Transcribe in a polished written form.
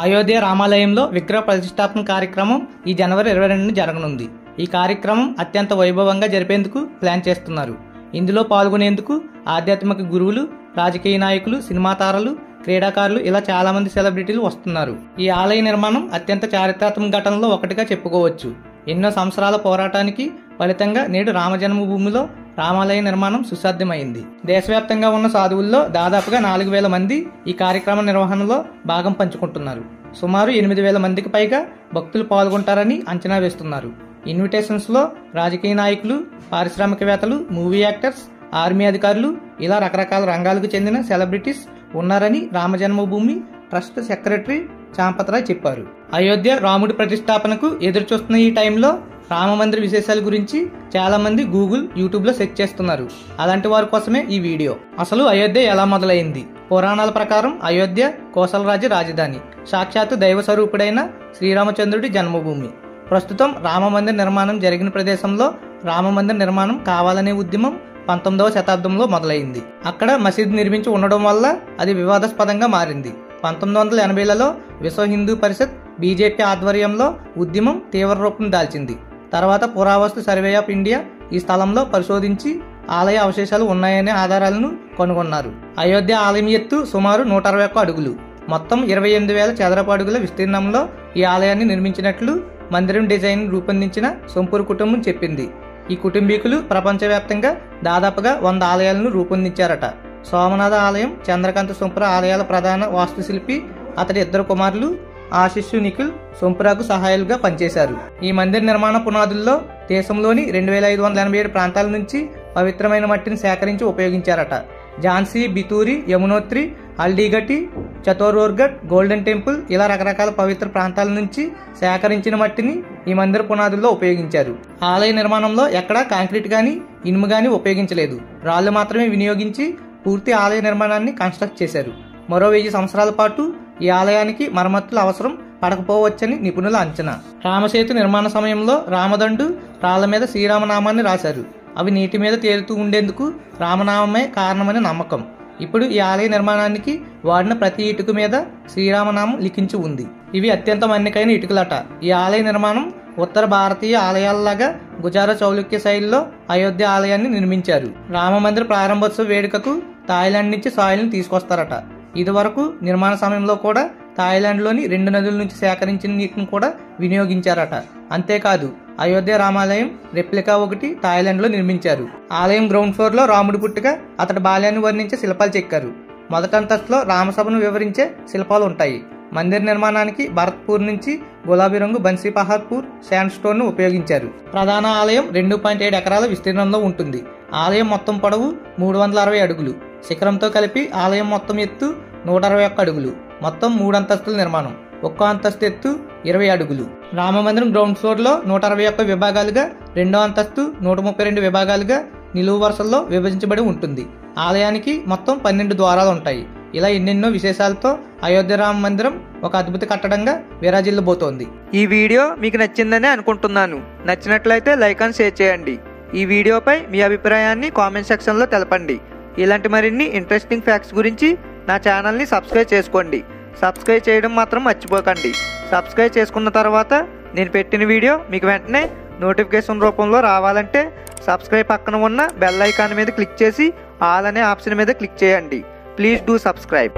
అయోధ్య రామాలయంలో విగ్రహ ప్రతిష్టాపన కార్యక్రమం ఈ జనవరి 22న జరగనుంది. ఈ కార్యక్రమం అత్యంత వైభవంగా జరిపేందుకు ప్లాన్ చేస్తున్నారు. ఇందులో పాల్గొనేందుకు ఆధ్యాత్మిక గురువులు, రాజకీయ నాయకులు, సినిమా తారలు, క్రీడాకారులు ఇలా చాలా మంది సెలబ్రిటీలు వస్తున్నారు. ఈ ఆలయ నిర్మాణం అత్యంత చారిత్రాత్మక ఘటనలో ఒకటిగా చెప్పుకోవచ్చు. ఎన్నో సంవత్సరాల పోరాటానికి ఫలితంగా నేడు రామజన్మభూమిలో రామాలయ నిర్మాణం సుసాధ్యమైంది. దేశవ్యాప్తంగా ఉన్న సాధువుల్లో దాదాపుగా 4000 మంది ఈ కార్యక్రమ నిర్వహణలో భాగం పంచుకుంటున్నారు. సుమారు 8000 మందికి పైగా భక్తులు పాల్గొంటారని అంచనా వేస్తున్నారు. ఇన్విటేషన్స్ లో రాజకీయ నాయకులు, పారిశ్రామికవేత్తలు, మూవీ యాక్టర్స్, ఆర్మీ అధికారులు ఇలా రకరకాల రంగాలకు చెందిన సెలబ్రిటీస్ ఉన్నారని రామజన్మభూమి ట్రస్ట్ సెక్రటరీ చాంపత్రాయ్ చెప్పారు. అయోధ్య రాముడి ప్రతిష్టాపనకు ఎదురు చూస్తున్న ఈ టైంలో రామమందిర విశేషాల గురించి చాలా మంది గూగుల్, యూట్యూబ్ లో సెర్చ్ చేస్తున్నారు. అలాంటి వారి కోసమే ఈ వీడియో. అసలు అయోధ్య ఎలా మొదలైంది? పురాణాల ప్రకారం అయోధ్య కోసల రాజధాని, సాక్షాత్తు దైవ స్వరూపుడైన శ్రీరామచంద్రుడి జన్మభూమి. ప్రస్తుతం రామమందిర నిర్మాణం జరిగిన ప్రదేశంలో రామమందిర నిర్మాణం కావాలనే ఉద్యమం 19వ శతాబ్దంలో మొదలైంది. అక్కడ మసీదు నిర్మించి ఉండడం వల్ల అది వివాదాస్పదంగా మారింది. 1980లలో విశ్వ హిందూ పరిషత్, బీజేపీ ఆధ్వర్యంలో ఉద్యమం తీవ్ర రూపం దాల్చింది. తర్వాత పురావస్తు సర్వే ఆఫ్ ఇండియా ఈ స్థలంలో పరిశోధించి ఆలయ అవశేషాలు ఉన్నాయనే ఆధారాలను కనుగొన్నారు. అయోధ్య ఆలయం ఎత్తు సుమారు 161 అడుగులు. మొత్తం 28,000 చదరపు అడుగుల విస్తీర్ణంలో ఈ ఆలయాన్ని నిర్మించినట్లు మందిరం డిజైన్ రూపొందించిన సొంపూర్ కుటుంబం చెప్పింది. ఈ కుటుంబీకులు ప్రపంచవ్యాప్తంగా దాదాపుగా 100 ఆలయాలను రూపొందించారట. సోమనాథ ఆలయం, చంద్రకాంత సొంపుర ఆలయాల ప్రధాన వాస్తుశిల్పి అతడి 2 కుమారులు ఆశిష్, నిఖిల్ సొంపురాకు సహాయాలుగా పనిచేశారు. ఈ మందిర నిర్మాణ పునాదుల్లో దేశంలోని 2587 ప్రాంతాల నుంచి పవిత్రమైన మట్టిని సేకరించి ఉపయోగించారట. ఝాన్సీ, బితూరి, యమునోత్రి, హల్దీఘటి, చతోర్ఘట్, గోల్డెన్ టెంపుల్ ఇలా రకరకాల పవిత్ర ప్రాంతాల నుంచి సేకరించిన మట్టిని ఈ మందిర పునాదుల్లో ఉపయోగించారు. ఆలయ నిర్మాణంలో ఎక్కడా కాంక్రీట్ గాని, ఇనుము గాని ఉపయోగించలేదు. రాళ్లు మాత్రమే వినియోగించి పూర్తి ఆలయ నిర్మాణాన్ని కన్స్ట్రక్ట్ చేశారు. మరో 1000 సంవత్సరాల పాటు ఈ ఆలయానికి మరమ్మతులు అవసరం పడకపోవచ్చని నిపుణుల అంచనా. రామసేతు నిర్మాణ సమయంలో రామదండు రాళ్ల మీద శ్రీరామనామాన్ని రాశారు. అవి నీటి మీద తేలుతూ ఉండేందుకు రామనామమే కారణమని నమ్మకం. ఇప్పుడు ఈ ఆలయ నిర్మాణానికి వాడిన ప్రతి ఇటుక మీద శ్రీరామనామం లిఖించి ఉంది. ఇవి అత్యంత మన్నికైన ఇటుకలట. ఈ ఆలయ నిర్మాణం ఉత్తర భారతీయ ఆలయాలలాగా గుజారా చౌలుక్య శైలిలో అయోధ్య ఆలయాన్ని నిర్మించారు. రామమందిర ప్రారంభోత్సవ వేడుకకు థాయిలాండ్ నుంచి సాయిల్ని తీసుకొస్తారట. ఇదివరకు నిర్మాణ సమయంలో కూడా థాయిలాండ్లోని 2 నదుల నుంచి సేకరించిన నీటిని కూడా వినియోగించారట. అంతేకాదు అయోధ్య రామాలయం రెప్లికా ఒకటి థాయిలాండ్ లో నిర్మించారు. ఆలయం గ్రౌండ్ ఫ్లోర్ లో రాముడి పుట్టుక, అతడి బాల్యాన్ని వర్ణించే శిల్పాలు చెక్కారు. మొదటి అంతస్తులో రామసభను వివరించే శిల్పాలు ఉంటాయి. మందిర నిర్మాణానికి భరత్పూర్ నుంచి గులాబీ రంగు బన్సీపహార్పూర్ శాండ్ స్టోన్ ను ఉపయోగించారు. ప్రధాన ఆలయం 2.7 ఎకరాల విస్తీర్ణంలో ఉంటుంది. ఆలయం మొత్తం పొడవు 360 అడుగులు. శిఖరంతో కలిపి ఆలయం మొత్తం ఎత్తు 161 అడుగులు. మొత్తం 3 అంతస్తుల నిర్మాణం. ఒక్కో అంతస్తు ఎత్తు 20 అడుగులు. రామమందిరం గ్రౌండ్ ఫ్లోర్ లో 161 విభాగాలుగా, 2వ అంతస్తు 132 విభాగాలుగా నిలువు వరుసల్లో విభజించబడి ఉంటుంది. ఆలయానికి మొత్తం 12 ద్వారాలు ఉంటాయి. ఇలా ఎన్నెన్నో విశేషాలతో అయోధ్య రామ మందిరం ఒక అద్భుత కట్టడంగా విరాజిల్లబోతోంది. ఈ వీడియో మీకు నచ్చిందని అనుకుంటున్నాను. నచ్చినట్లయితే లైక్ అండ్ షేర్ చేయండి. ఈ వీడియోపై మీ అభిప్రాయాన్ని కామెంట్ సెక్షన్ లో తెలపండి. ఇలాంటి మరిన్ని ఇంట్రెస్టింగ్ ఫ్యాక్ట్స్ గురించి నా ఛానల్ని సబ్స్క్రైబ్ చేసుకోండి. సబ్స్క్రైబ్ చేయడం మాత్రం మర్చిపోకండి. సబ్స్క్రైబ్ చేసుకున్న తర్వాత నేను పెట్టిన వీడియో మీకు వెంటనే నోటిఫికేషన్ రూపంలో రావాలంటే సబ్స్క్రైబ్ పక్కన ఉన్న బెల్ ఐకాన్ మీద క్లిక్ చేసి ఆల్ అనే ఆప్షన్ మీద క్లిక్ చేయండి. Please do subscribe.